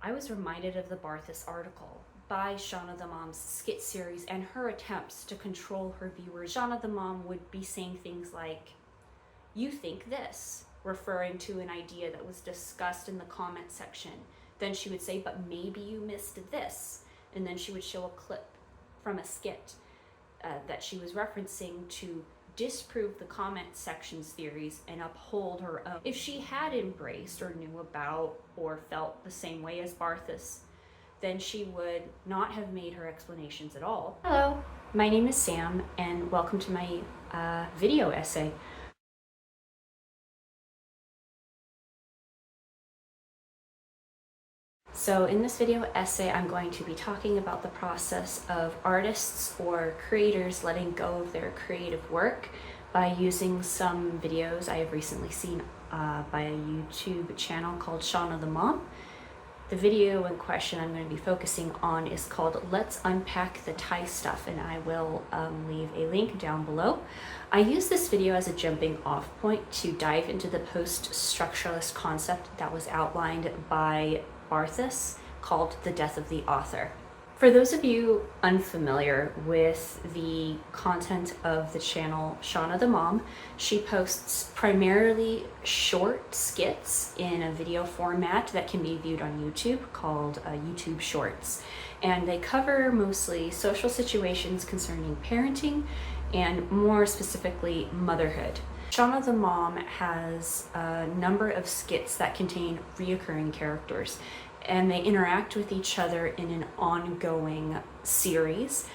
I was reminded of the Barthes article by Shawna the Mom's skit series and her attempts to control her viewers. Shawna the Mom would be saying things like, "You think this," referring to an idea that was discussed in the comment section. Then she would say, "But maybe you missed this." And then she would show a clip from a skit that she was referencing to disprove the comment section's theories and uphold her own. If she had embraced or knew about or felt the same way as Barthes, then she would not have made her explanations at all. Hello, my name is Sam, and welcome to my video essay. So in this video essay, I'm going to be talking about the process of artists or creators letting go of their creative work by using some videos I have recently seen by a YouTube channel called Shawna the Mom. The video in question I'm going to be focusing on is called "Let's Unpack the Thai Stuff," and I will leave a link down below. I use this video as a jumping off point to dive into the post-structuralist concept that was outlined by Barthes called "The Death of the Author." For those of you unfamiliar with the content of the channel Shawna the Mom, she posts primarily short skits in a video format that can be viewed on YouTube called YouTube Shorts. And they cover mostly social situations concerning parenting and more specifically motherhood. Shawna the Mom has a number of skits that contain reoccurring characters, and they interact with each other in an ongoing series.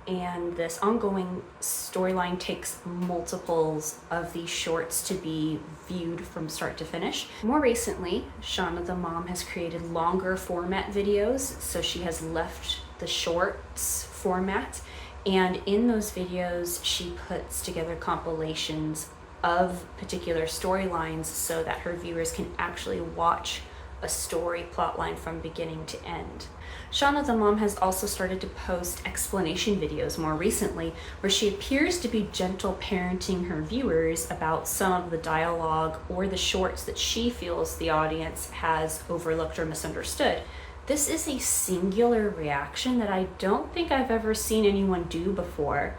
And this ongoing storyline takes multiples of these shorts to be viewed from start to finish. More recently, Shawna the Mom has created longer format videos, so she has left the shorts format. And in those videos, she puts together compilations of particular storylines so that her viewers can actually watch a story plotline from beginning to end. Shawna the Mom has also started to post explanation videos more recently, where she appears to be gentle parenting her viewers about some of the dialogue or the shorts that she feels the audience has overlooked or misunderstood. This is a singular reaction that I don't think I've ever seen anyone do before.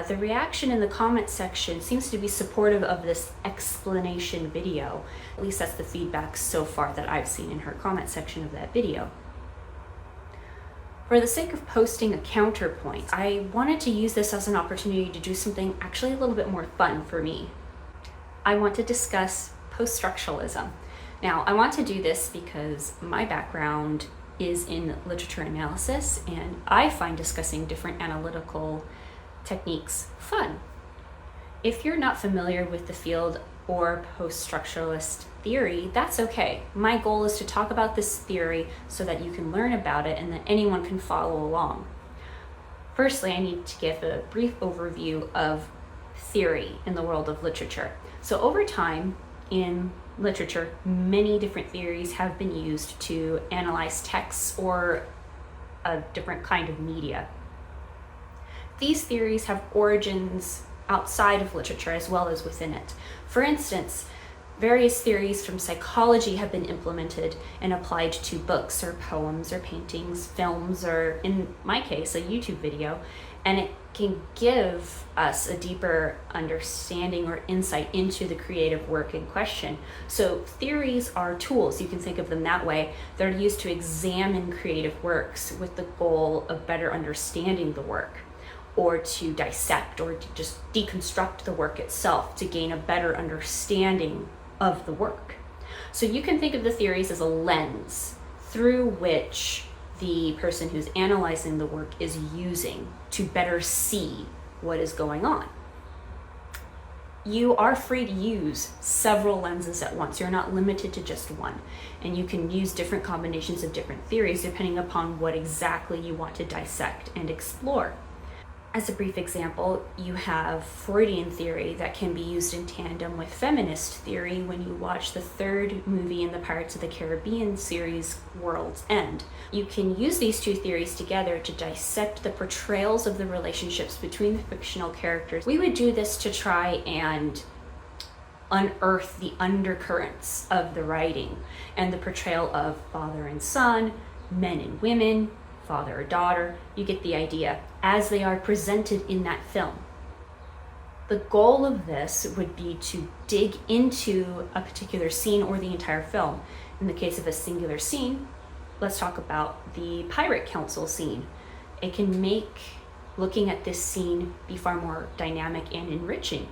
The reaction in the comment section seems to be supportive of this explanation video. At least that's the feedback so far that I've seen in her comment section of that video. For the sake of posting a counterpoint, I wanted to use this as an opportunity to do something actually a little bit more fun for me. I want to discuss post-structuralism. Now, I want to do this because my background is in literature analysis, and I find discussing different analytical techniques fun. If you're not familiar with the field or post-structuralist theory, that's okay. My goal is to talk about this theory so that you can learn about it and that anyone can follow along. Firstly, I need to give a brief overview of theory in the world of literature. So over time in literature, many different theories have been used to analyze texts or a different kind of media. These theories have origins outside of literature as well as within it. For instance, various theories from psychology have been implemented and applied to books or poems or paintings, films, or in my case, a YouTube video, and it can give us a deeper understanding or insight into the creative work in question. So theories are tools, you can think of them that way. They're used to examine creative works with the goal of better understanding the work, or to dissect or to just deconstruct the work itself to gain a better understanding of the work. So you can think of the theories as a lens through which the person who's analyzing the work is using to better see what is going on. You are free to use several lenses at once. You're not limited to just one. And you can use different combinations of different theories depending upon what exactly you want to dissect and explore. As a brief example, you have Freudian theory that can be used in tandem with feminist theory when you watch the third movie in the Pirates of the Caribbean series, World's End. You can use these two theories together to dissect the portrayals of the relationships between the fictional characters. We would do this to try and unearth the undercurrents of the writing and the portrayal of father and son, men and women, father or daughter. You get the idea, as they are presented in that film. The goal of this would be to dig into a particular scene or the entire film. In the case of a singular scene, let's talk about the Pirate Council scene. It can make looking at this scene be far more dynamic and enriching.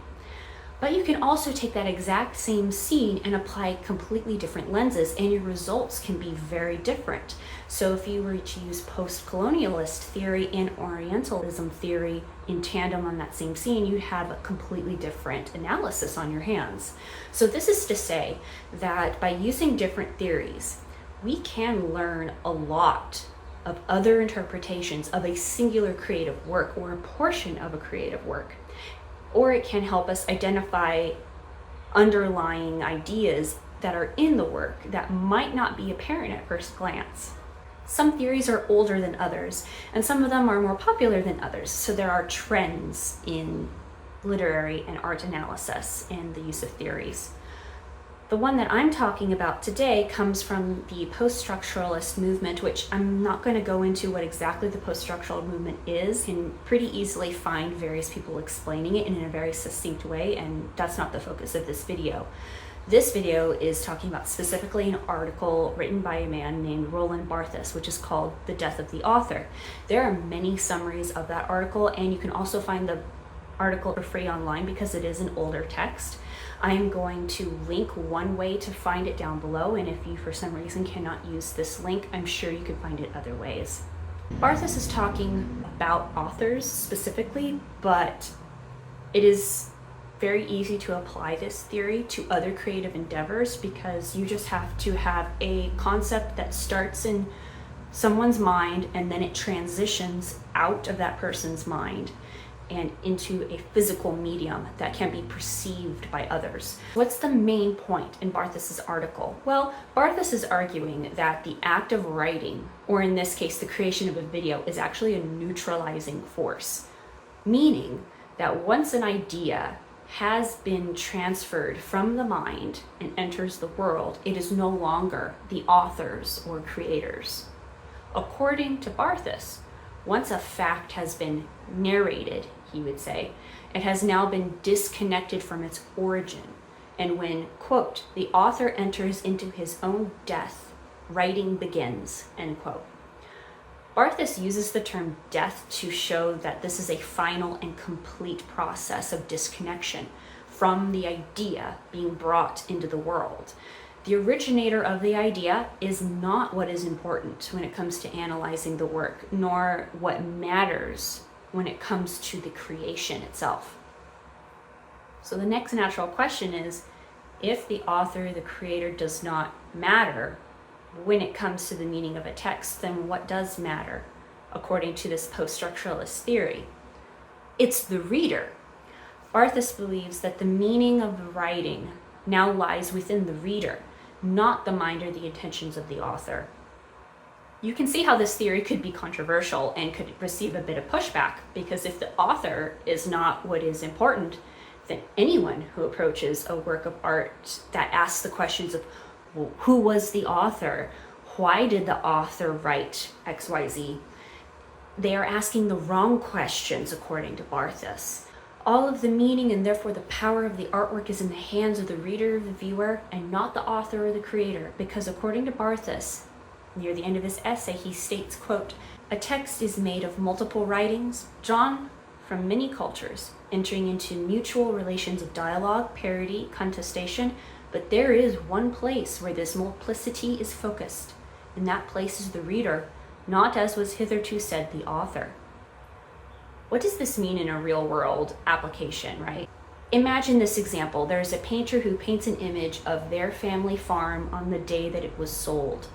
But you can also take that exact same scene and apply completely different lenses, and your results can be very different. So if you were to use post-colonialist theory and Orientalism theory in tandem on that same scene, you'd have a completely different analysis on your hands. So this is to say that by using different theories, we can learn a lot of other interpretations of a singular creative work or a portion of a creative work. Or it can help us identify underlying ideas that are in the work that might not be apparent at first glance. Some theories are older than others, and some of them are more popular than others. So there are trends in literary and art analysis and the use of theories. The one that I'm talking about today comes from the post-structuralist movement, which I'm not going to go into what exactly the post-structural movement is. You can pretty easily find various people explaining it in a very succinct way, and that's not the focus of this video. This video is talking about specifically an article written by a man named Roland Barthes, which is called The Death of the Author. There are many summaries of that article, and you can also find the article for free online because it is an older text. I am going to link one way to find it down below, and if you for some reason cannot use this link, I'm sure you can find it other ways. Barthes is talking about authors specifically, but it is very easy to apply this theory to other creative endeavors because you just have to have a concept that starts in someone's mind and then it transitions out of that person's mind and into a physical medium that can be perceived by others. What's the main point in Barthes's article? Well, Barthes is arguing that the act of writing, or in this case, the creation of a video, is actually a neutralizing force, meaning that once an idea has been transferred from the mind and enters the world, it is no longer the author's or creator's. According to Barthes, once a fact has been narrated, he would say, it has now been disconnected from its origin. And when, quote, the author enters into his own death, writing begins, end quote. Barthes uses the term death to show that this is a final and complete process of disconnection from the idea being brought into the world. The originator of the idea is not what is important when it comes to analyzing the work, nor what matters when it comes to the creation itself. So the next natural question is, if the author, the creator, does not matter when it comes to the meaning of a text, then what does matter, according to this post-structuralist theory? It's the reader. Barthes believes that the meaning of the writing now lies within the reader, not the mind or the intentions of the author. You can see how this theory could be controversial and could receive a bit of pushback, because if the author is not what is important, then anyone who approaches a work of art that asks the questions of, well, who was the author? Why did the author write XYZ? They are asking the wrong questions, according to Barthes. All of the meaning and therefore the power of the artwork is in the hands of the reader, the viewer, and not the author or the creator, because according to Barthes, near the end of his essay, he states, quote, a text is made of multiple writings, drawn from many cultures, entering into mutual relations of dialogue, parody, contestation, but there is one place where this multiplicity is focused, and that place is the reader, not, as was hitherto said, the author. What does this mean in a real world application, right? Imagine this example. There's a painter who paints an image of their family farm on the day that it was sold.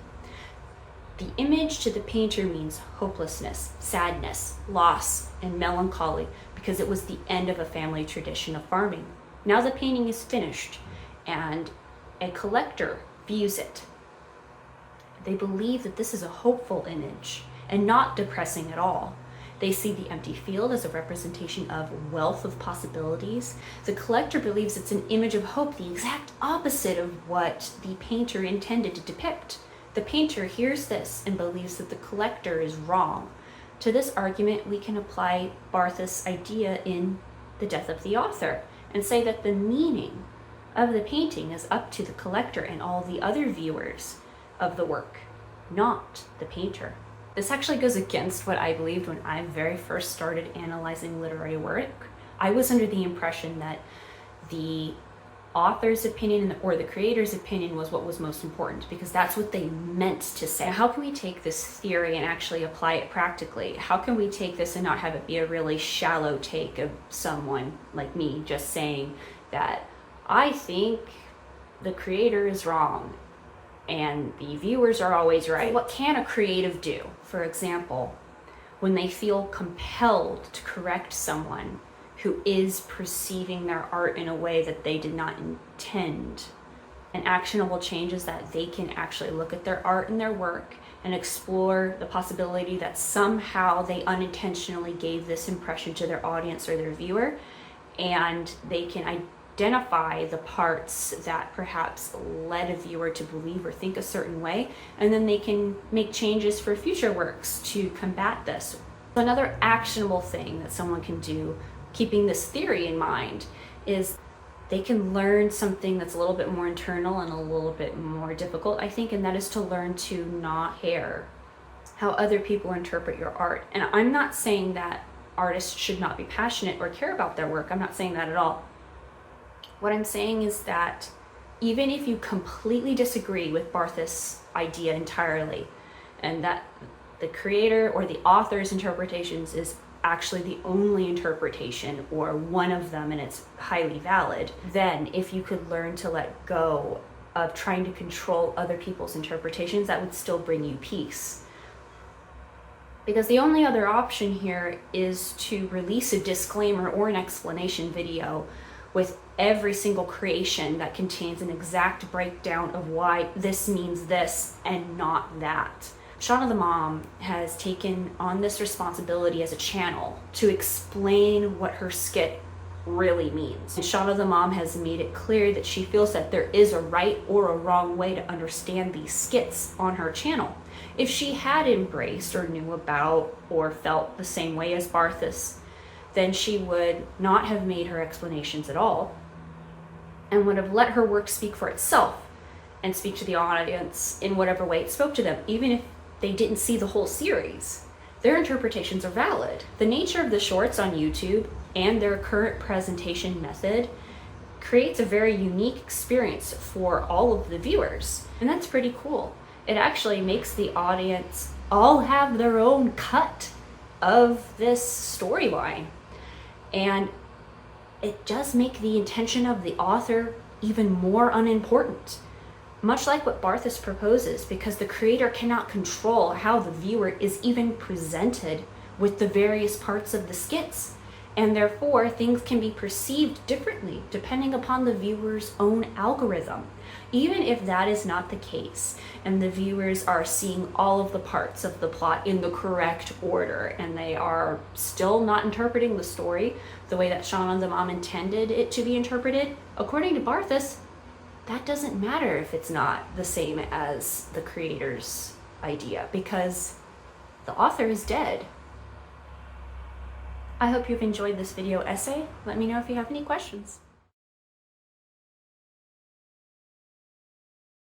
The image to the painter means hopelessness, sadness, loss, and melancholy, because it was the end of a family tradition of farming. Now the painting is finished, and a collector views it. They believe that this is a hopeful image and not depressing at all. They see the empty field as a representation of wealth of possibilities. The collector believes it's an image of hope, the exact opposite of what the painter intended to depict. The painter hears this and believes that the collector is wrong. To this argument, we can apply Barthes' idea in The Death of the Author and say that the meaning of the painting is up to the collector and all the other viewers of the work, not the painter. This actually goes against what I believed when I very first started analyzing literary work. I was under the impression that the author's opinion or the creator's opinion was what was most important, because that's what they meant to say. Now, how can we take this theory and actually apply it practically? How can we take this and not have it be a really shallow take of someone like me just saying that I think the creator is wrong and the viewers are always right? What can a creative do? For example, when they feel compelled to correct someone who is perceiving their art in a way that they did not intend. An actionable change is that they can actually look at their art and their work and explore the possibility that somehow they unintentionally gave this impression to their audience or their viewer, and they can identify the parts that perhaps led a viewer to believe or think a certain way, and then they can make changes for future works to combat this. Another actionable thing that someone can do, keeping this theory in mind, is they can learn something that's a little bit more internal and a little bit more difficult, I think, and that is to learn to not care how other people interpret your art. And I'm not saying that artists should not be passionate or care about their work. I'm not saying that at all. What I'm saying is that even if you completely disagree with Barthes' idea entirely, and that the creator or the author's interpretations is actually the only interpretation or one of them and it's highly valid, then if you could learn to let go of trying to control other people's interpretations, that would still bring you peace. Because the only other option here is to release a disclaimer or an explanation video with every single creation that contains an exact breakdown of why this means this and not that. Shawna the Mom has taken on this responsibility as a channel to explain what her skit really means. And Shawna the Mom has made it clear that she feels that there is a right or a wrong way to understand these skits on her channel. If she had embraced or knew about or felt the same way as Barthes, then she would not have made her explanations at all and would have let her work speak for itself and speak to the audience in whatever way it spoke to them, even if they didn't see the whole series. Their interpretations are valid. The nature of the shorts on YouTube and their current presentation method creates a very unique experience for all of the viewers, and that's pretty cool. It actually makes the audience all have their own cut of this storyline, and it does make the intention of the author even more unimportant. Much like what Barthes proposes, because the creator cannot control how the viewer is even presented with the various parts of the skits, and therefore things can be perceived differently depending upon the viewer's own algorithm. Even if that is not the case, and the viewers are seeing all of the parts of the plot in the correct order, and they are still not interpreting the story the way that Shawna the Mom intended it to be interpreted, according to Barthes, that doesn't matter if it's not the same as the creator's idea, because the author is dead. I hope you've enjoyed this video essay. Let me know if you have any questions.